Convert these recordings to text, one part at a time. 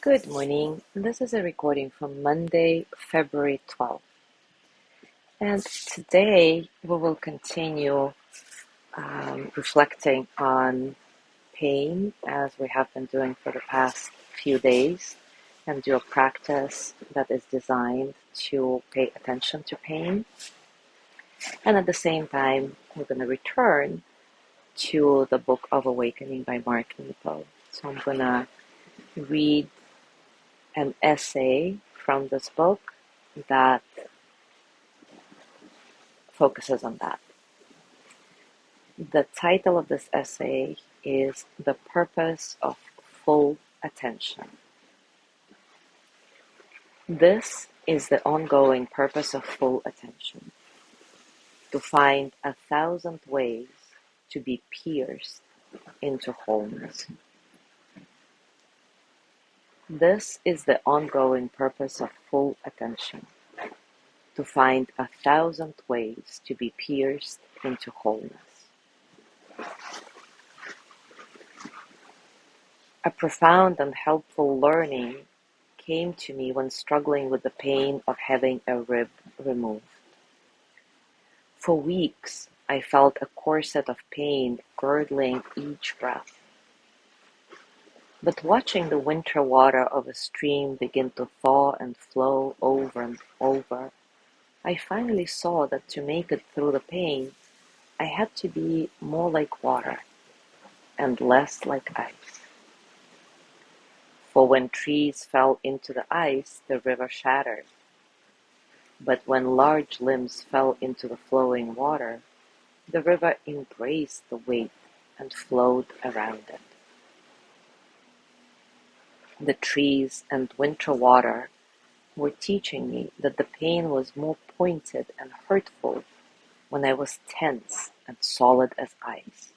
Good morning. This is a recording from Monday, February 12th. And today we will continue reflecting on pain as we have been doing for the past few days and do a practice that is designed to pay attention to pain. And at the same time, we're going to return to the Book of Awakening by Mark Nepo. So I'm going to read an essay from this book that focuses on that. The title of this essay is The Purpose of Full Attention. This is the ongoing purpose of full attention, to find 1,000 ways to be pierced into wholeness. This is the ongoing purpose of full attention, to find 1,000 ways to be pierced into wholeness. A profound and helpful learning came to me when struggling with the pain of having a rib removed. For weeks, I felt a corset of pain girdling each breath. But watching the winter water of a stream begin to thaw and flow over and over, I finally saw that to make it through the pain, I had to be more like water and less like ice. For when trees fell into the ice, the river shattered. But when large limbs fell into the flowing water, the river embraced the weight and flowed around it. The trees and winter water were teaching me that the pain was more pointed and hurtful when I was tense and solid as ice.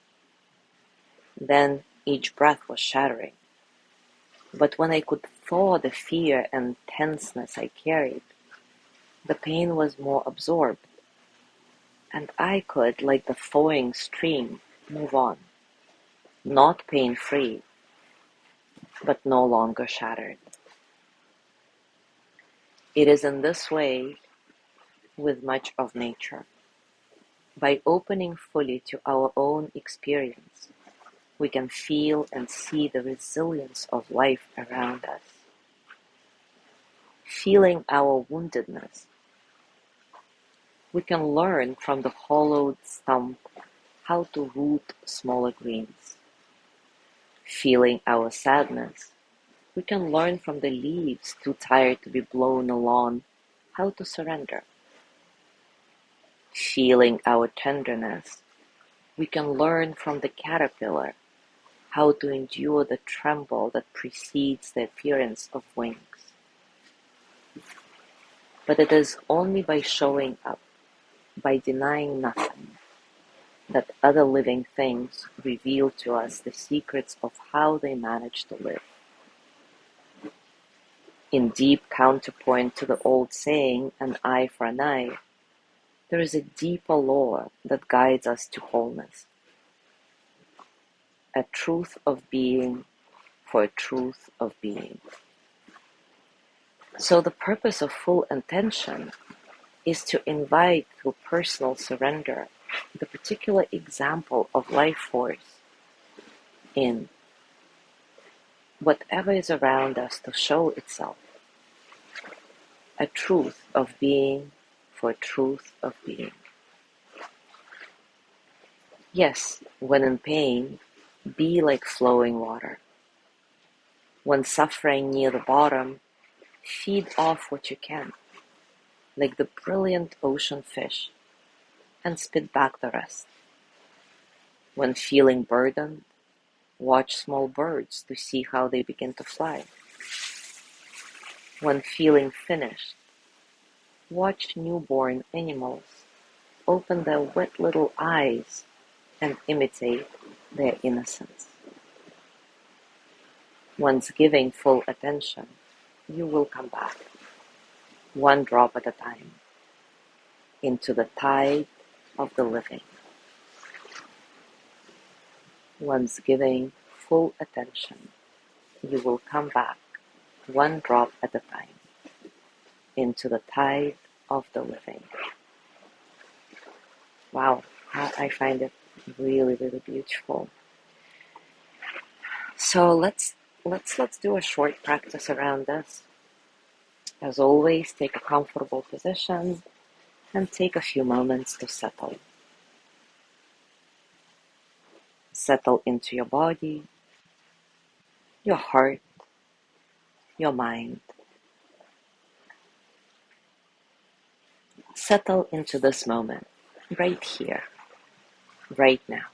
Then each breath was shattering. But when I could thaw the fear and tenseness I carried, the pain was more absorbed, and I could, like the thawing stream, move on, not pain-free, but no longer shattered. It is in this way with much of nature. By opening fully to our own experience, we can feel and see the resilience of life around us. Feeling our woundedness, we can learn from the hollowed stump how to root smaller greens. Feeling our sadness, we can learn from the leaves too tired to be blown along how to surrender. Feeling our tenderness, we can learn from the caterpillar how to endure the tremble that precedes the appearance of wings. But it is only by showing up, by denying nothing, that other living things reveal to us the secrets of how they manage to live. In deep counterpoint to the old saying, an eye for an eye, there is a deeper law that guides us to wholeness. A truth of being for a truth of being. So the purpose of full attention is to invite through personal surrender the particular example of life force in whatever is around us to show itself. A truth of being for a truth of being. Yes, when in pain, be like flowing water. When suffering near the bottom, feed off what you can, like the brilliant ocean fish, and spit back the rest. When feeling burdened, watch small birds to see how they begin to fly. When feeling finished, watch newborn animals open their wet little eyes and imitate their innocence. Once giving full attention, you will come back, one drop at a time, into the tide of the living. Once giving full attention, you will come back, one drop at a time, into the tide of the living. Wow, I find it really, really beautiful. So let's do a short practice around this. As always, take a comfortable position and take a few moments to settle. Settle into your body, your heart, your mind. Settle into this moment, right here, right now.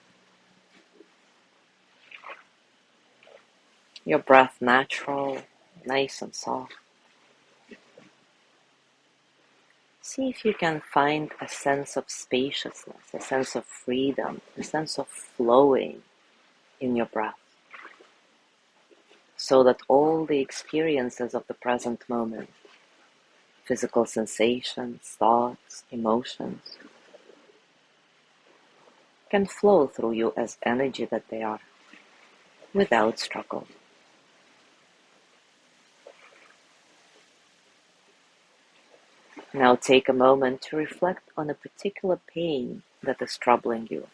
Your breath natural, nice and soft. See if you can find a sense of spaciousness, a sense of freedom, a sense of flowing in your breath, so that all the experiences of the present moment, physical sensations, thoughts, emotions, can flow through you as energy that they are, without struggle. Now take a moment to reflect on a particular pain that is troubling you.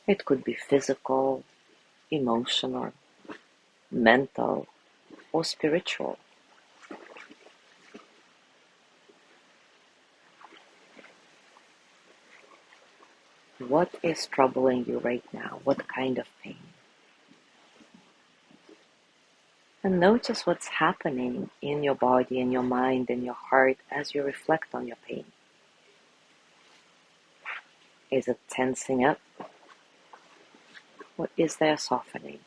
It could be physical, emotional, mental, or spiritual. What is troubling you right now? What kind of pain? And notice what's happening in your body, in your mind, in your heart as you reflect on your pain. Is it tensing up? Or is there softening?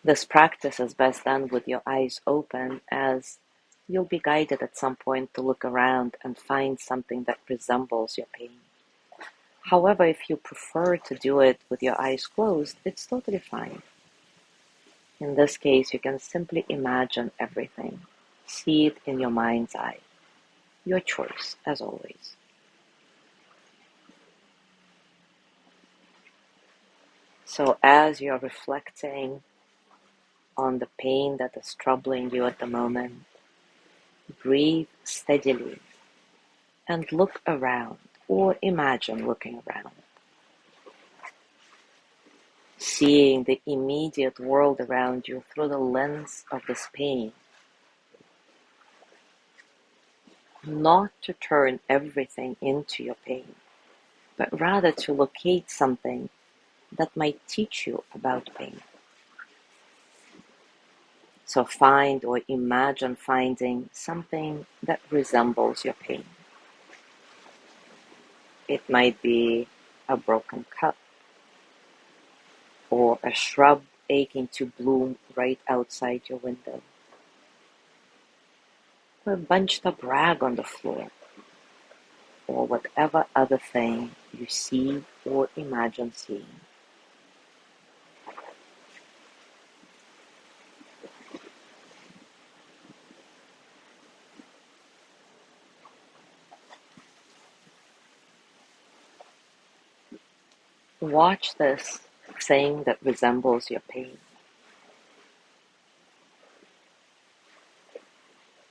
This practice is best done with your eyes open, as you'll be guided at some point to look around and find something that resembles your pain. However, if you prefer to do it with your eyes closed, it's totally fine. In this case, you can simply imagine everything. See it in your mind's eye. Your choice, as always. So as you're reflecting on the pain that is troubling you at the moment, breathe steadily and look around, or imagine looking around. Seeing the immediate world around you through the lens of this pain. Not to turn everything into your pain, but rather to locate something that might teach you about pain. So find or imagine finding something that resembles your pain. It might be a broken cup, or a shrub aching to bloom right outside your window, or a bunched up rag on the floor, or whatever other thing you see or imagine seeing. Watch this thing that resembles your pain,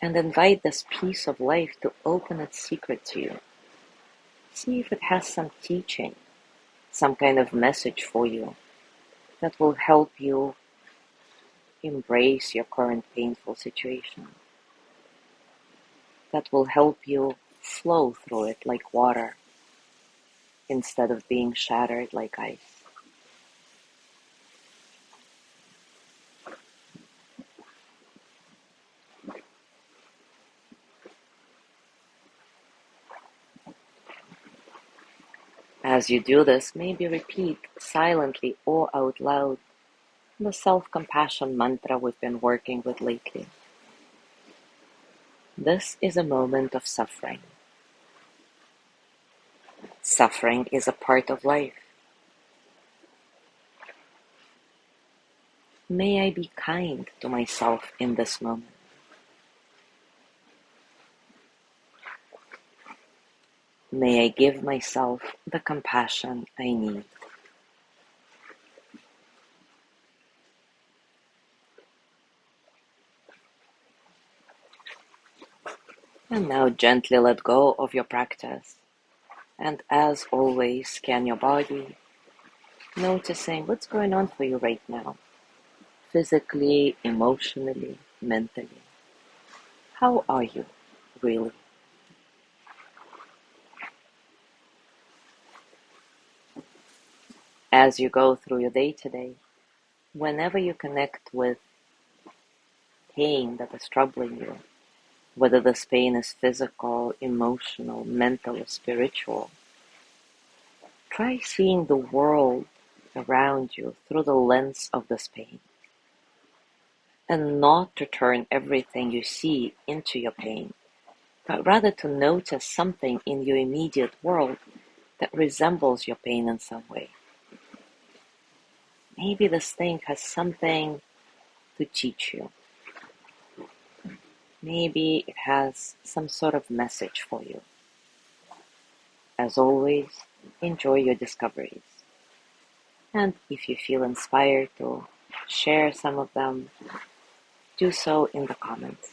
and invite this piece of life to open its secret to you. See if it has some teaching, some kind of message for you that will help you embrace your current painful situation, that will help you flow through it like water instead of being shattered like ice. As you do this, maybe repeat silently or out loud the self-compassion mantra we've been working with lately. This is a moment of suffering. Suffering is a part of life. May I be kind to myself in this moment. May I give myself the compassion I need. And now gently let go of your practice. And as always, scan your body, noticing what's going on for you right now, physically, emotionally, mentally. How are you, really? As you go through your day today, whenever you connect with pain that is troubling you, whether this pain is physical, emotional, mental, or spiritual, try seeing the world around you through the lens of this pain, and not to turn everything you see into your pain, but rather to notice something in your immediate world that resembles your pain in some way. Maybe this thing has something to teach you. Maybe it has some sort of message for you. As always, enjoy your discoveries. And if you feel inspired to share some of them, do so in the comments.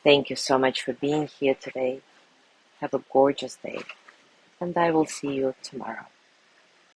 Thank you so much for being here today. Have a gorgeous day, and I will see you tomorrow.